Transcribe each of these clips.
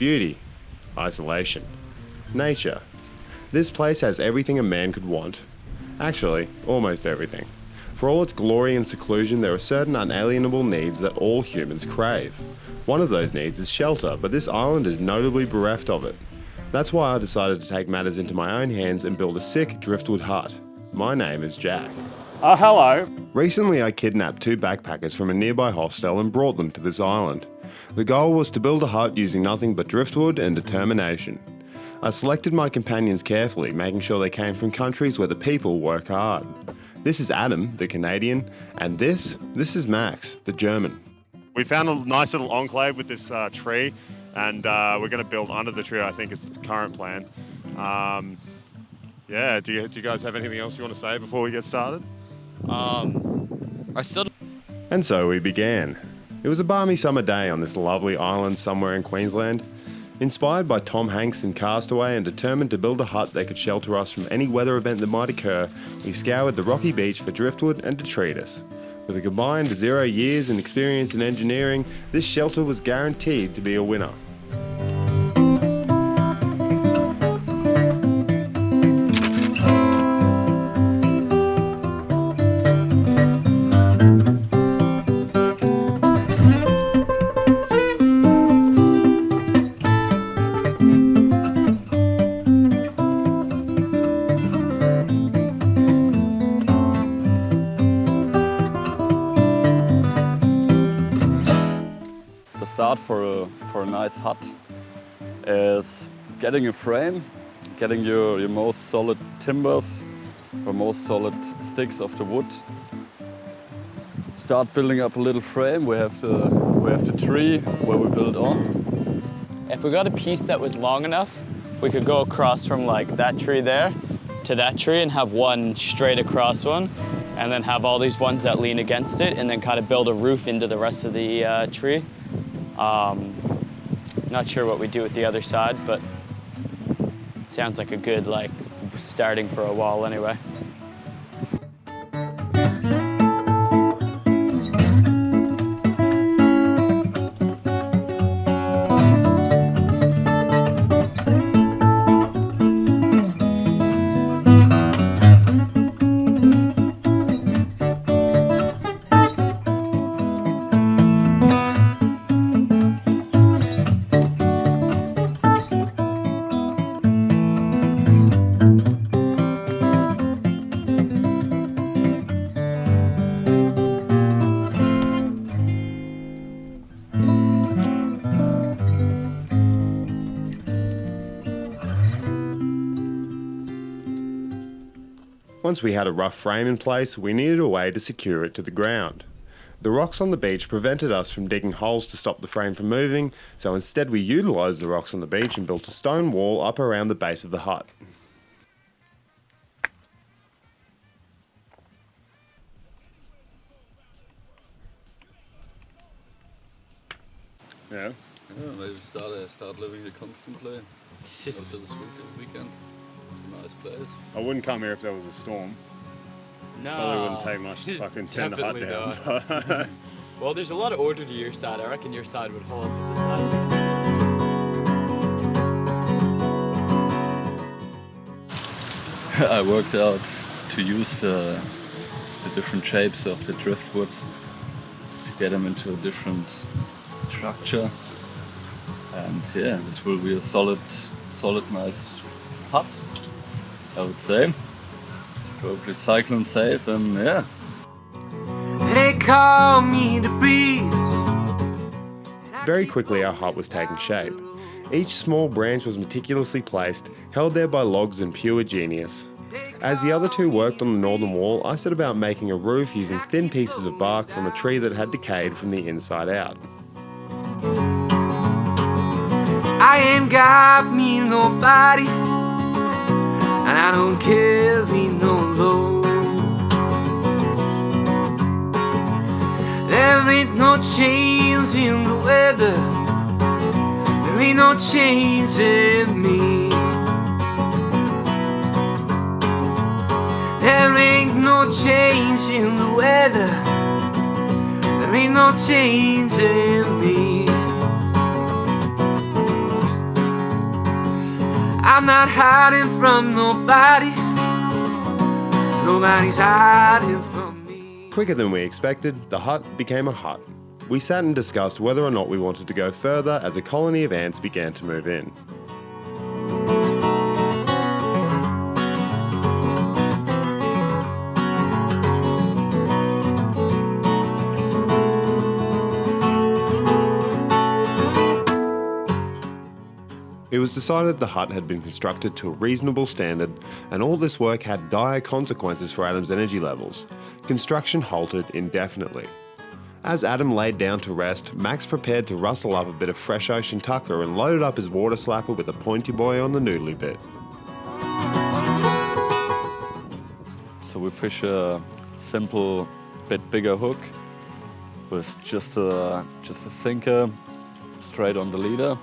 beauty, isolation, nature. This place has everything a man could want. Actually, almost everything. For all its glory and seclusion, there are certain unalienable needs that all humans crave. One of those needs is shelter, but this island is notably bereft of it. That's why I decided to take matters into my own hands and build a sick driftwood hut. My name is Jack. Hello. Recently I kidnapped 2 backpackers from a nearby hostel and brought them to this island. The goal was to build a hut using nothing but driftwood and determination. I selected my companions carefully, making sure they came from countries where the people work hard. This is Adam, the Canadian, and this is Max, the German. We found a nice little enclave with this tree, and we're going to build under the tree, I think is the current plan. Yeah, do you guys have anything else you want to say before we get started? And so we began. It was a balmy summer day on this lovely island somewhere in Queensland. Inspired by Tom Hanks in Castaway and determined to build a hut that could shelter us from any weather event that might occur, we scoured the rocky beach for driftwood and detritus. With a combined 0 years and experience in engineering, this shelter was guaranteed to be a winner. The start for a nice hut is getting a frame, getting your most solid timbers, or most solid sticks of the wood. Start building up a little frame. We have the tree where we build on. If we got a piece that was long enough, we could go across from like that tree there to that tree and have one straight across one, and then have all these ones that lean against it, and then kind of build a roof into the rest of the tree. Not sure what we do with the other side, but it sounds like a good starting for a wall anyway. Once we had a rough frame in place, we needed a way to secure it to the ground. The rocks on the beach prevented us from digging holes to stop the frame from moving, so instead we utilised the rocks on the beach and built a stone wall up around the base of the hut. Yeah. Maybe start living here constantly. After this weekend. It's a nice place. I wouldn't come here if there was a storm. No. Probably wouldn't take much to fucking send the hut Definitely down. Well, there's a lot of order to your side. I reckon your side would hold, but this side... I worked out to use the different shapes of the driftwood to get them into a different structure. And yeah, this will be a solid nice hut, I would say. Probably cyclone safe, and yeah. They call me the breeze. Very quickly our hut was taking shape. Each small branch was meticulously placed, held there by logs and pure genius. As the other 2 worked on the northern wall, I set about making a roof using thin pieces of bark from a tree that had decayed from the inside out. I ain't got me nobody, and I don't carry no load. There ain't no change in the weather, there ain't no change in me. There ain't no change in the weather, there ain't no change in me. I'm not hiding from nobody. Nobody's hiding from me. Quicker than we expected, the hut became a hut. We sat and discussed whether or not we wanted to go further as a colony of ants began to move in. It was decided the hut had been constructed to a reasonable standard, and all this work had dire consequences for Adam's energy levels. Construction halted indefinitely. As Adam laid down to rest, Max prepared to rustle up a bit of fresh ocean tucker and loaded up his water slapper with a pointy boy on the noodly bit. So we fish a simple, bit bigger hook with just a sinker straight on the leader.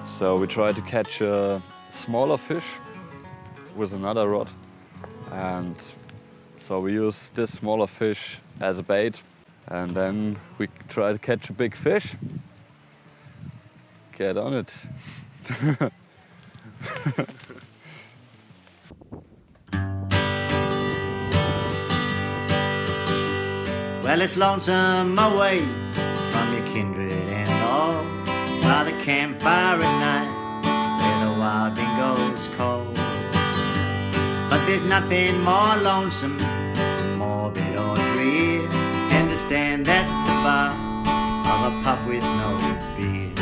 So we try to catch a smaller fish with another rod, and so we use this smaller fish as a bait, and then we try to catch a big fish. Get on it. Well, it's lonesome away from your kindred and all, by the campfire at night where the wild dingoes call. But there's nothing more lonesome, morbid or drear, than to stand at the bar of a pub with no beer.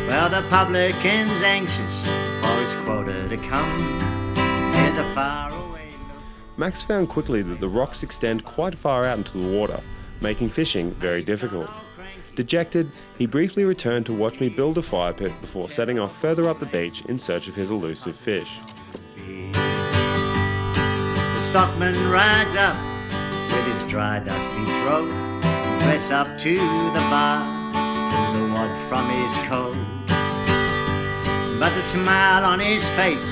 Well, the publican's anxious for his quota to come. There's a far away look. Max found quickly that the rocks extend quite far out into the water, making fishing very difficult. Dejected, he briefly returned to watch me build a fire pit before setting off further up the beach in search of his elusive fish. The stockman rides up with his dry, dusty throat, press up to the bar, pull the wad from his coat. But the smile on his face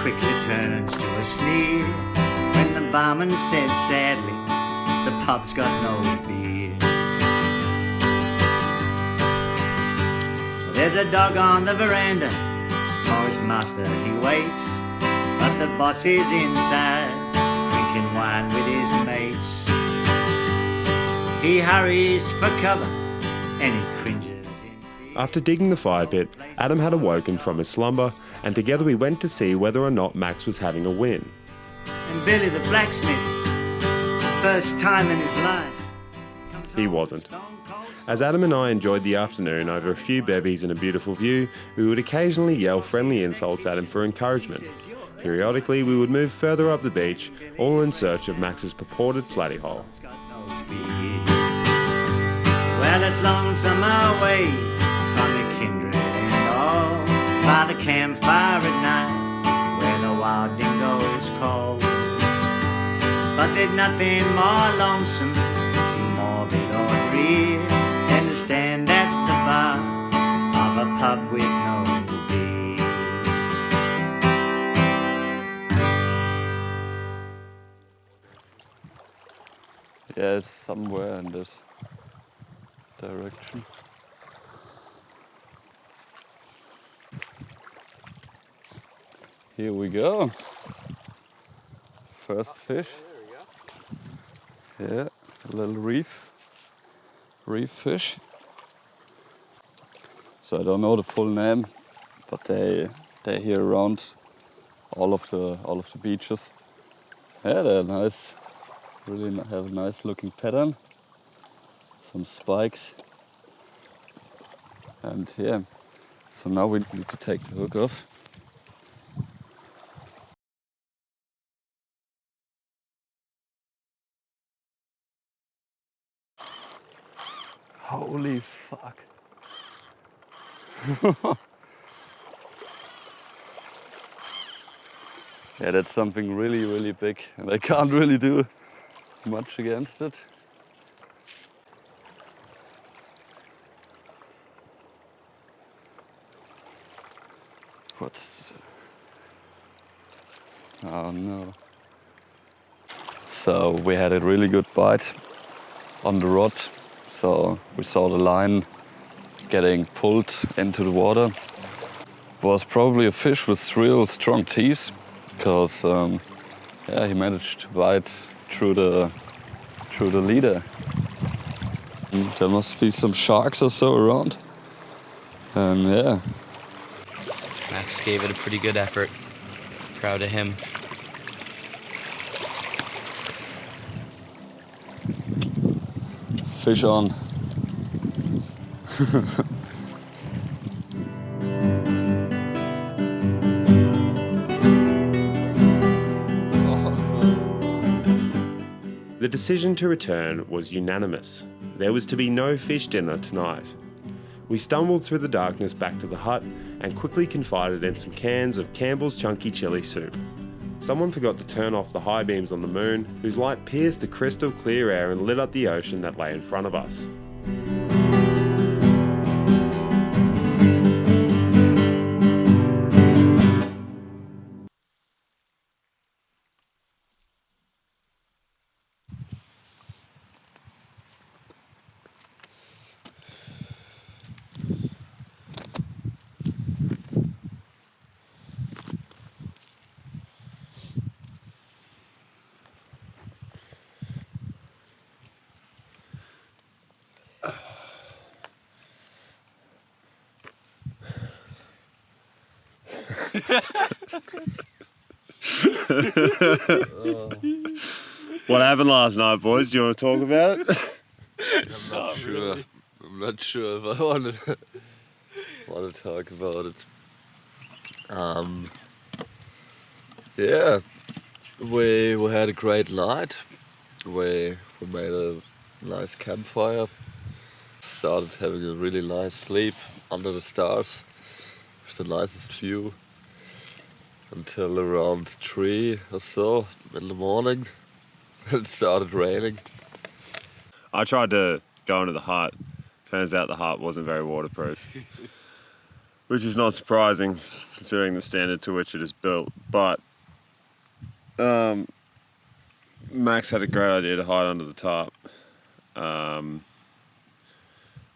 quickly turns to a sneer when the barman says sadly, the pub's got no beer. There's a dog on the veranda, for his master he waits, but the boss is inside, drinking wine with his mates. He hurries for cover, and he cringes in fear. After digging the fire pit, Adam had awoken from his slumber, and together we went to see whether or not Max was having a win. And Billy the blacksmith, first time in his life, He wasn't. As Adam and I enjoyed the afternoon over a few bevies and a beautiful view, we would occasionally yell friendly insults at him for encouragement. Periodically, we would move further up the beach, all in search of Max's purported flatty hole. Well, it's lonesome away from the kindred and all, by the campfire at night where the wild dingoes call. But there's nothing more lonesome, morbid or drear, than to stand at the bar of a pub with no beer. Yeah, it's somewhere in this direction. Here we go. First fish. Yeah, a little reef fish. So I don't know the full name, but they're here around all of the beaches. Yeah, they're nice. Really have a nice looking pattern. Some spikes. And yeah, so now we need to take the hook off. Holy fuck. Yeah, that's something really, really big, and I can't really do much against it. What's... Oh no. So we had a really good bite on the rod. So we saw the line getting pulled into the water. was probably a fish with real strong teeth, because yeah, he managed to bite through the leader. There must be some sharks or so around. And yeah. Max gave it a pretty good effort. Proud of him. Fish on. The decision to return was unanimous. There was to be no fish dinner tonight. We stumbled through the darkness back to the hut and quickly confided in some cans of Campbell's Chunky Chili Soup. Someone forgot to turn off the high beams on the moon, whose light pierced the crystal clear air and lit up the ocean that lay in front of us. What happened last night, boys? Do you want to talk about it? I'm not sure. I'm not sure if I want to talk about it. Yeah, we had a great night. We made a nice campfire. Started having a really nice sleep under the stars, with the nicest view, until around 3 or so in the morning. It started raining. I tried to go into the hut. Turns out the hut wasn't very waterproof, which is not surprising considering the standard to which it is built. But Max had a great idea to hide under the tarp.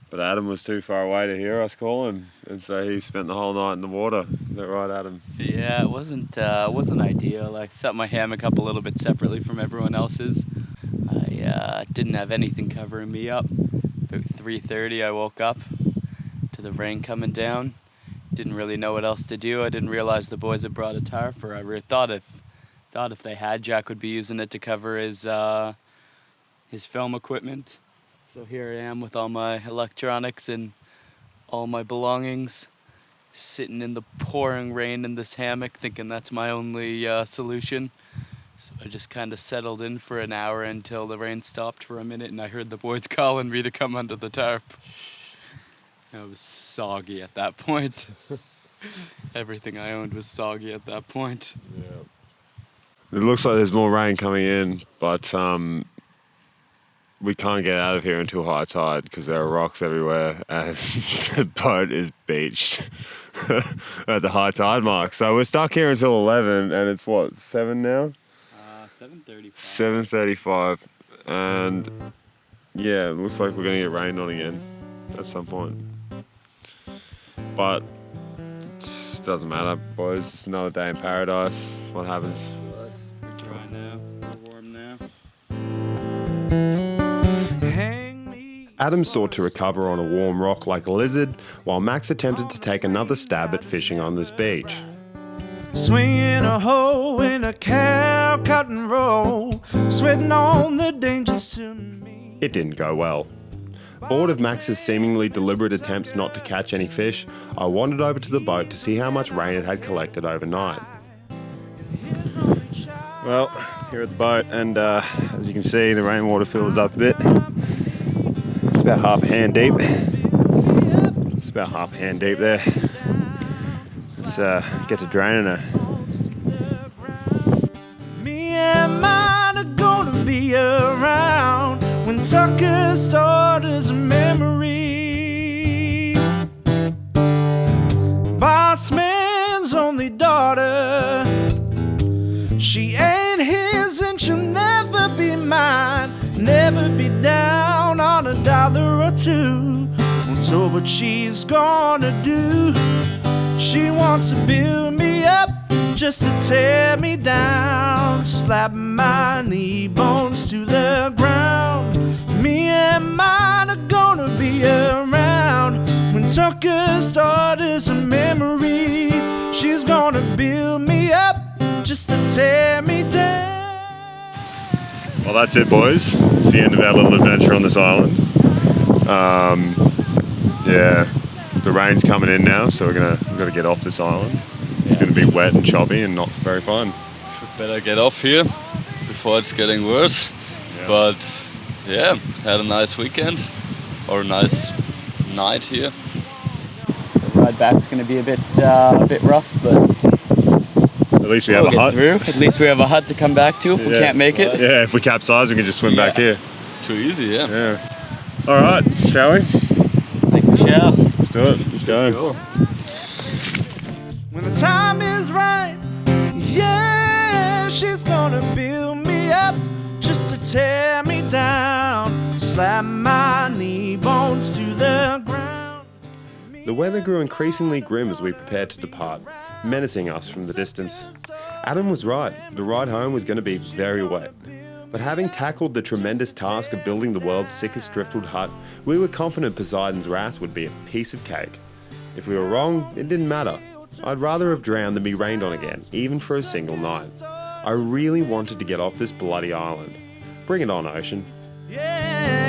But Adam was too far away to hear us call him, and so he spent the whole night in the water. Is that right, Adam? Yeah, it wasn't ideal. I set my hammock up a little bit separately from everyone else's. I didn't have anything covering me up. About 3:30 I woke up to the rain coming down. Didn't really know what else to do. I didn't realize the boys had brought a tarp, or I thought if they had, Jack would be using it to cover his film equipment. So here I am with all my electronics and all my belongings, sitting in the pouring rain in this hammock, thinking that's my only solution. So I just kind of settled in for an hour until the rain stopped for a minute, and I heard the boys calling me to come under the tarp. I was soggy at that point. Everything I owned was soggy at that point. It looks like there's more rain coming in, but we can't get out of here until high tide because there are rocks everywhere and the boat is beached at the high tide mark. So we're stuck here until 11 and it's what, 7 now? 7:35. 7:35, and yeah, it looks like we're going to get rained on again at some point. But it doesn't matter, boys. It's another day in paradise. What happens? We're dry now. We're warm now. Adam sought to recover on a warm rock like a lizard, while Max attempted to take another stab at fishing on this beach. Swinging a hoe in a cow cotton roll, sweating on the dangers to me. It didn't go well. Bored of Max's seemingly deliberate attempts not to catch any fish, I wandered over to the boat to see how much rain it had collected overnight. Well, here at the boat, and as you can see, the rainwater filled it up a bit. It's about half a hand deep. It's about half a hand deep there. Let's get to draining her. Me and mine are gonna be around when Tucker starts a memory. Boss man's only daughter, she ain't his and she'll never be mine. Never be down on $1 or $2. Won't tell what she's gonna do. She She wants to build me up just to tear me down, slap my knee bones to the ground. Me and mine are gonna be around when Tucker's daughter's a memory. She's gonna build me up just to tear me down. Well, that's it, boys. It's the end of our little adventure on this island. Yeah, the rain's coming in now, so we've got to get off this island. It's going to be wet and choppy and not very fun. Should better get off here before it's getting worse. Yeah. But yeah, had a nice weekend or a nice night here. The ride back's going to be a bit rough, but At least we have we'll a get hut. through. At least we have a hut to come back to if we Yeah. can't make it. Yeah, if we capsize, we can just swim back here. Too easy, yeah. Yeah. All right, shall we? I think we shall. Let's do it. Let's go. When the time is right, yeah, she's gonna build me up just to tear me down, slap my knee bones to the ground. The weather grew increasingly grim as we prepared to depart, menacing us from the distance. Adam was right, the ride home was going to be very wet. But having tackled the tremendous task of building the world's sickest driftwood hut, we were confident Poseidon's wrath would be a piece of cake. If we were wrong, it didn't matter. I'd rather have drowned than be rained on again, even for a single night. I really wanted to get off this bloody island. Bring it on, ocean. Yeah.